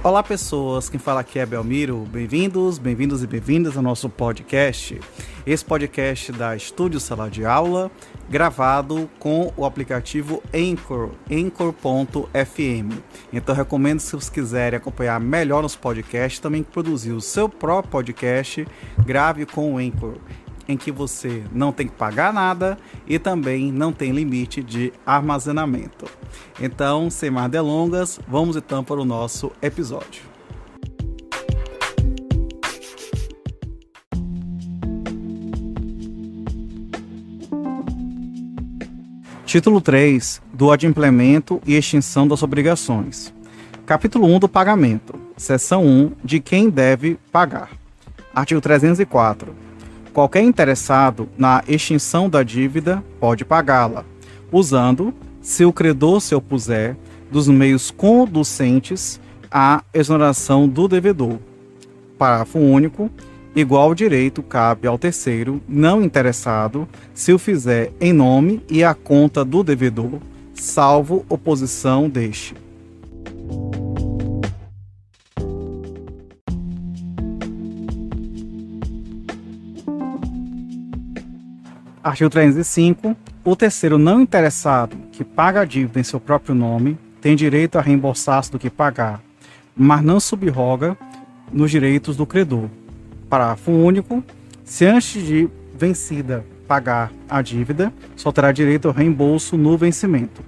Olá pessoas, quem fala aqui é Belmiro, bem-vindos e bem-vindas ao nosso podcast. Esse podcast da Estúdio Sala de Aula, gravado com o aplicativo Anchor, Anchor.fm. Então recomendo, se vocês quiserem acompanhar melhor nos podcasts, também produzir o seu próprio podcast, grave com o Anchor, em que você não tem que pagar nada e também não tem limite de armazenamento. Então, sem mais delongas, vamos então para o nosso episódio. Título 3 do Adimplemento e Extinção das Obrigações. Capítulo 1 do Pagamento. Seção 1 de quem deve pagar. Artigo 304. Qualquer interessado na extinção da dívida pode pagá-la, usando, se o credor se opuser, dos meios conducentes à exoneração do devedor. Parágrafo único. Igual direito cabe ao terceiro não interessado, se o fizer em nome e à conta do devedor, salvo oposição deste. Artigo 305. O terceiro não interessado que paga a dívida em seu próprio nome tem direito a reembolsar-se do que pagar, mas não subroga nos direitos do credor. Parágrafo único. Se antes de vencida pagar a dívida, só terá direito ao reembolso no vencimento.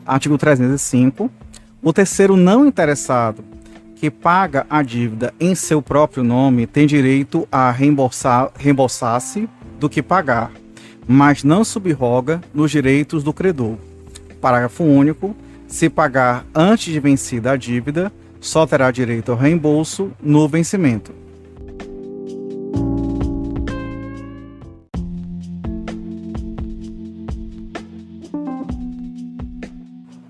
Artigo 305. O terceiro não interessado que paga a dívida em seu próprio nome tem direito a reembolsar-se do que pagar, mas não subroga nos direitos do credor. Parágrafo único. Se pagar antes de vencida a dívida, só terá direito ao reembolso no vencimento.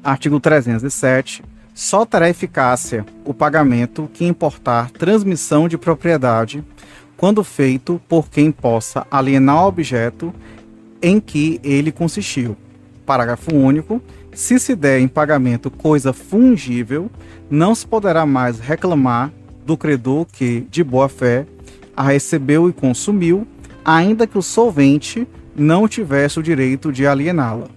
Artigo 307. Só terá eficácia o pagamento que importar transmissão de propriedade, quando feito por quem possa alienar o objeto em que ele consistiu. Parágrafo único. Se der em pagamento coisa fungível, não se poderá mais reclamar do credor que, de boa fé, a recebeu e consumiu, ainda que o solvente não tivesse o direito de aliená-la.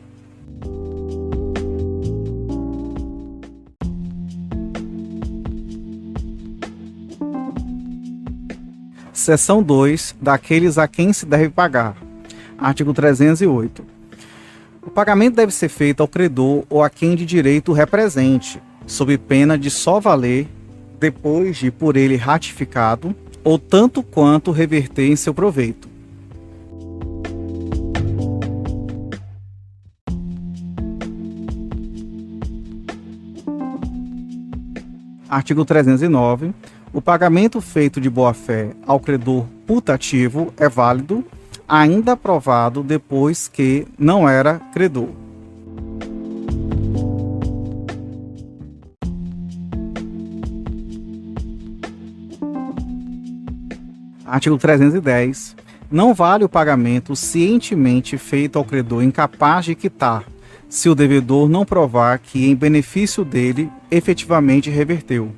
Seção 2 daqueles a quem se deve pagar. Artigo 308. O pagamento deve ser feito ao credor ou a quem de direito represente, sob pena de só valer, depois de por ele ratificado, ou tanto quanto reverter em seu proveito. Artigo 309. O pagamento feito de boa-fé ao credor putativo é válido, ainda provado depois que não era credor. Artigo 310. Não vale o pagamento cientemente feito ao credor incapaz de quitar, se o devedor não provar que, em benefício dele, efetivamente reverteu.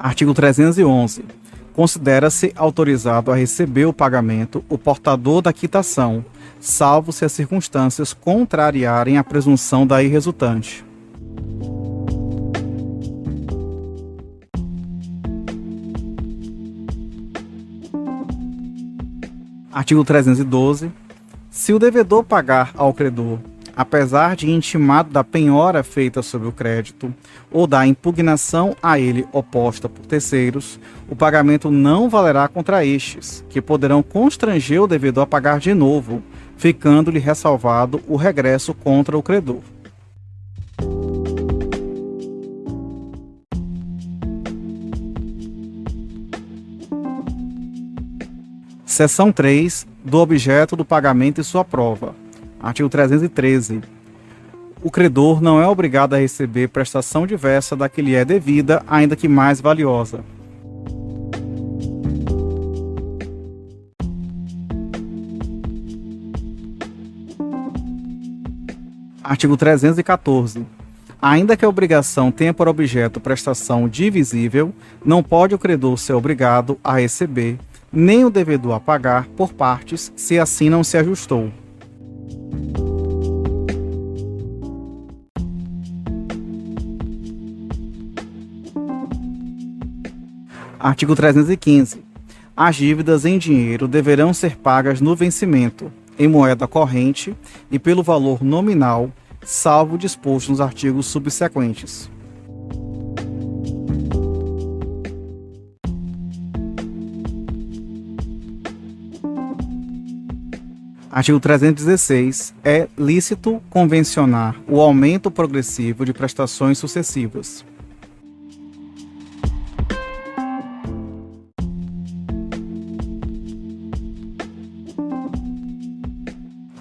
Artigo 311. Considera-se autorizado a receber o pagamento o portador da quitação, salvo se as circunstâncias contrariarem a presunção daí resultante. Artigo 312. Se o devedor pagar ao credor, apesar de intimado da penhora feita sobre o crédito ou da impugnação a ele oposta por terceiros, o pagamento não valerá contra estes, que poderão constranger o devedor a pagar de novo, ficando-lhe ressalvado o regresso contra o credor. Seção 3 do objeto do pagamento e sua prova. Artigo 313. O credor não é obrigado a receber prestação diversa da que lhe é devida, ainda que mais valiosa. Artigo 314. Ainda que a obrigação tenha por objeto prestação divisível, não pode o credor ser obrigado a receber, nem o devedor a pagar por partes, se assim não se ajustou. Artigo 315. As dívidas em dinheiro deverão ser pagas no vencimento, em moeda corrente e pelo valor nominal, salvo o disposto nos artigos subsequentes. Artigo 316. É lícito convencionar o aumento progressivo de prestações sucessivas.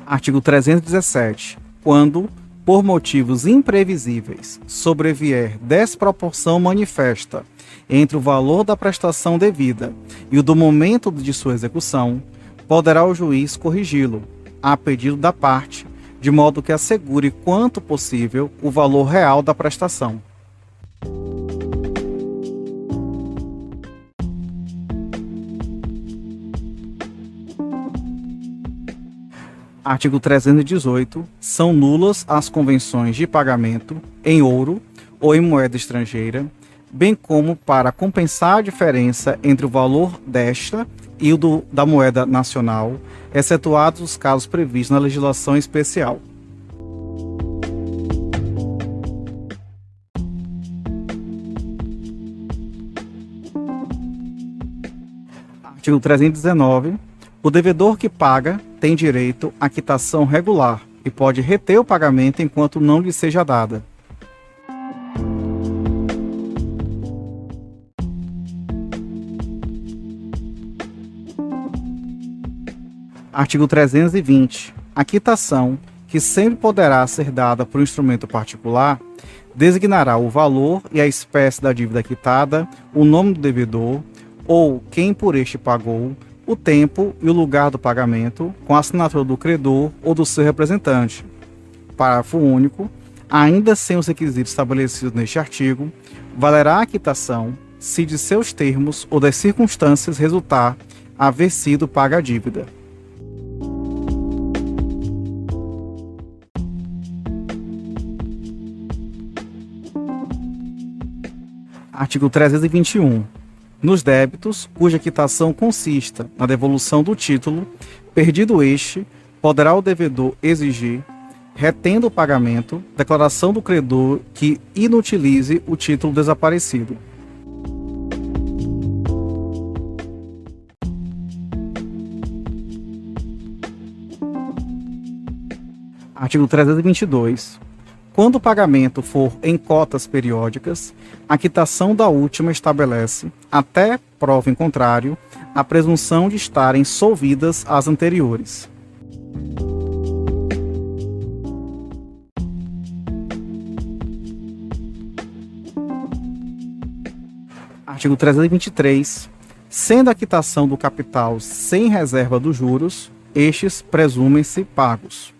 Artigo 317. Quando, por motivos imprevisíveis, sobrevier desproporção manifesta entre o valor da prestação devida e o do momento de sua execução, poderá o juiz corrigi-lo, a pedido da parte, de modo que assegure quanto possível o valor real da prestação. Artigo 318. São nulas as convenções de pagamento em ouro ou em moeda estrangeira, bem como para compensar a diferença entre o valor desta e o da moeda nacional, excetuados os casos previstos na legislação especial. Artigo 319. O devedor que paga tem direito à quitação regular e pode reter o pagamento enquanto não lhe seja dada. Artigo 320. A quitação, que sempre poderá ser dada por instrumento particular, designará o valor e a espécie da dívida quitada, o nome do devedor ou quem por este pagou, o tempo e o lugar do pagamento, com a assinatura do credor ou do seu representante. Parágrafo único. Ainda sem os requisitos estabelecidos neste artigo, valerá a quitação se de seus termos ou das circunstâncias resultar haver sido paga a dívida. Artigo 321. Nos débitos, cuja quitação consista na devolução do título, perdido este, poderá o devedor exigir, retendo o pagamento, declaração do credor que inutilize o título desaparecido. Artigo 322. Quando o pagamento for em cotas periódicas, a quitação da última estabelece, até prova em contrário, a presunção de estarem solvidas as anteriores. Artigo 323. Sendo a quitação do capital sem reserva dos juros, estes presumem-se pagos.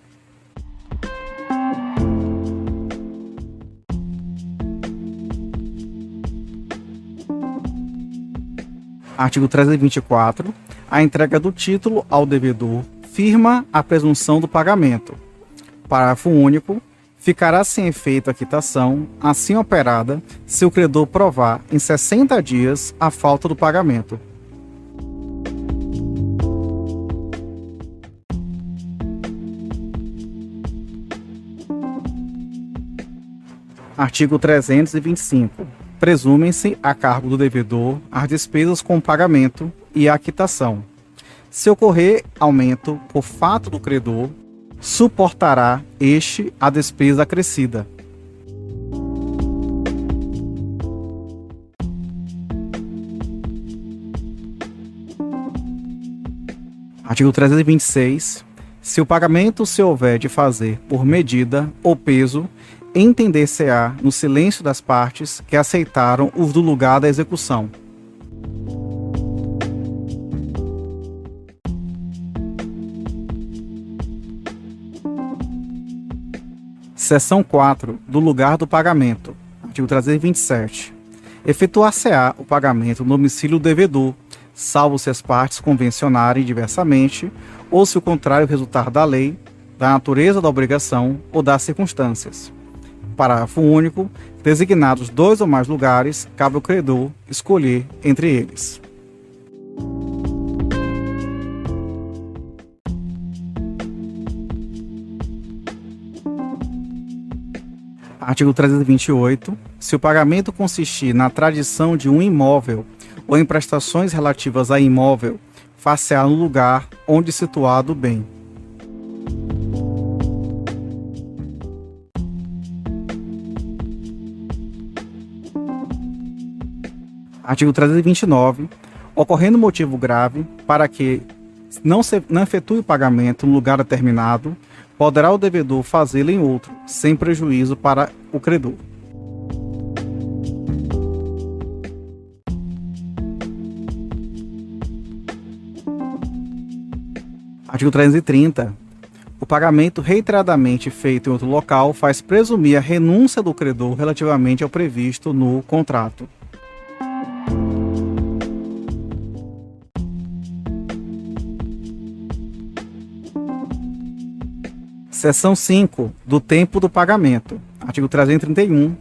Artigo 324. A entrega do título ao devedor firma a presunção do pagamento. Parágrafo único. Ficará sem efeito a quitação, assim operada, se o credor provar em 60 dias a falta do pagamento. Artigo 325. Presumem-se a cargo do devedor as despesas com o pagamento e a quitação. Se ocorrer aumento por fato do credor, suportará este a despesa acrescida. Artigo 326. Se o pagamento se houver de fazer por medida ou peso, entender-se-á no silêncio das partes que aceitaram os do lugar da execução. Seção 4. Do lugar do pagamento. Artigo 327. Efetuar-se-á o pagamento no domicílio do devedor, salvo se as partes convencionarem diversamente, ou se o contrário resultar da lei, da natureza da obrigação ou das circunstâncias. Parágrafo único. Designados 2 ou mais lugares, cabe ao credor escolher entre eles. Artigo 328. Se o pagamento consistir na tradição de um imóvel ou em prestações relativas a imóvel, far-se-á no lugar onde situado o bem. Artigo 329. Ocorrendo motivo grave para que não efetue o pagamento no lugar determinado, poderá o devedor fazê-lo em outro, sem prejuízo para o credor. Artigo 330. O pagamento reiteradamente feito em outro local faz presumir a renúncia do credor relativamente ao previsto no contrato. Seção 5. Do tempo do pagamento. Artigo 331.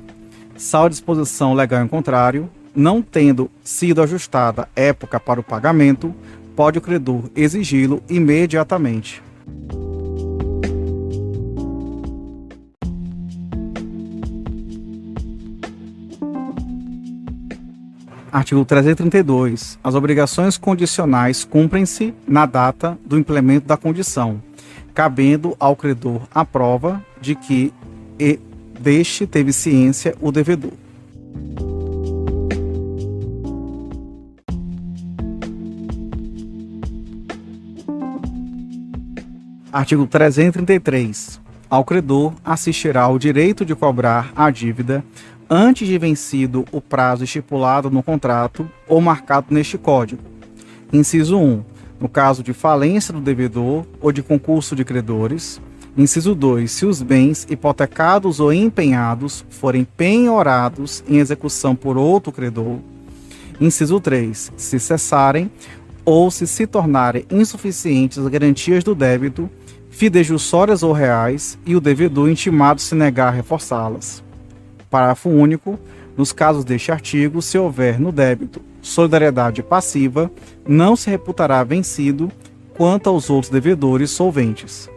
Salvo disposição legal em contrário, não tendo sido ajustada época para o pagamento, pode o credor exigi-lo imediatamente. Artigo 332. As obrigações condicionais cumprem-se na data do implemento da condição, cabendo ao credor a prova de que deste teve ciência o devedor. Artigo 333. Ao credor assistirá o direito de cobrar a dívida antes de vencido o prazo estipulado no contrato ou marcado neste Código. Inciso 1. No caso de falência do devedor ou de concurso de credores. Inciso 2. Se os bens hipotecados ou empenhados forem penhorados em execução por outro credor. Inciso 3. Se cessarem ou se tornarem insuficientes as garantias do débito, fidejussórias ou reais, e o devedor intimado se negar a reforçá-las. Parágrafo único. Nos casos deste artigo, se houver no débito solidariedade passiva, não se reputará vencido quanto aos outros devedores solventes.